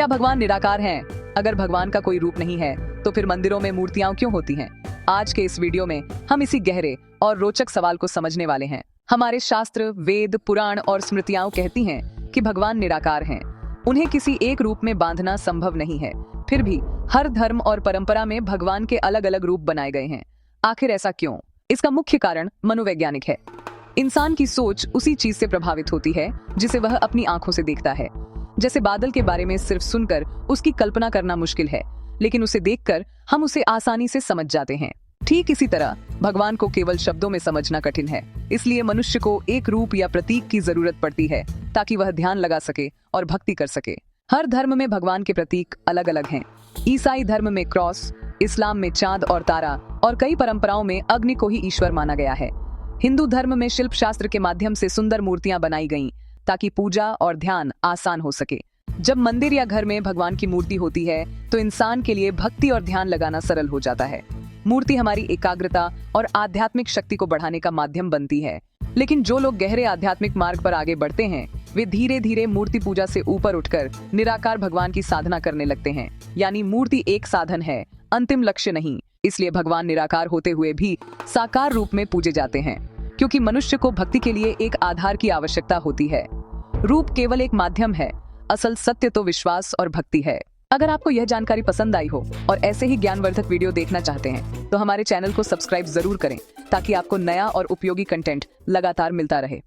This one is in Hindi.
क्या भगवान निराकार हैं? अगर भगवान का कोई रूप नहीं है तो फिर मंदिरों में मूर्तियां क्यों होती हैं? आज के इस वीडियो में हम इसी गहरे और रोचक सवाल को समझने वाले हैं। हमारे शास्त्र, वेद, पुराण और स्मृतियां कहती हैं कि भगवान निराकार हैं। उन्हें किसी एक रूप में बांधना संभव नहीं है। फिर भी हर धर्म और परंपरा में भगवान के अलग अलग रूप बनाए गए हैं। आखिर ऐसा क्यों? इसका मुख्य कारण मनोवैज्ञानिक है। इंसान की सोच उसी चीज से प्रभावित होती है जिसे वह अपनी आंखों से देखता है। जैसे बादल के बारे में सिर्फ सुनकर उसकी कल्पना करना मुश्किल है, लेकिन उसे देखकर हम उसे आसानी से समझ जाते हैं। ठीक इसी तरह भगवान को केवल शब्दों में समझना कठिन है। इसलिए मनुष्य को एक रूप या प्रतीक की जरूरत पड़ती है ताकि वह ध्यान लगा सके और भक्ति कर सके। हर धर्म में भगवान के प्रतीक अलग अलग हैं। ईसाई धर्म में क्रॉस, इस्लाम में चांद और तारा और कई परंपराओं में अग्नि को ही ईश्वर माना गया है। हिंदू धर्म में शिल्प शास्त्र के माध्यम से सुंदर मूर्तियां बनाई गईं ताकि पूजा और ध्यान आसान हो सके। जब मंदिर या घर में भगवान की मूर्ति होती है तो इंसान के लिए भक्ति और ध्यान लगाना सरल हो जाता है। मूर्ति हमारी एकाग्रता और आध्यात्मिक शक्ति को बढ़ाने का माध्यम बनती है। लेकिन जो लोग गहरे आध्यात्मिक मार्ग पर आगे बढ़ते हैं वे धीरे धीरे मूर्ति पूजा से ऊपर उठकर निराकार भगवान की साधना करने लगते हैं। यानी मूर्ति एक साधन है, अंतिम लक्ष्य नहीं। इसलिए भगवान निराकार होते हुए भी साकार रूप में पूजे जाते हैं, क्योंकि मनुष्य को भक्ति के लिए एक आधार की आवश्यकता होती है। रूप केवल एक माध्यम है, असल सत्य तो विश्वास और भक्ति है। अगर आपको यह जानकारी पसंद आई हो और ऐसे ही ज्ञानवर्धक वीडियो देखना चाहते हैं तो हमारे चैनल को सब्सक्राइब जरूर करें ताकि आपको नया और उपयोगी कंटेंट लगातार मिलता रहे।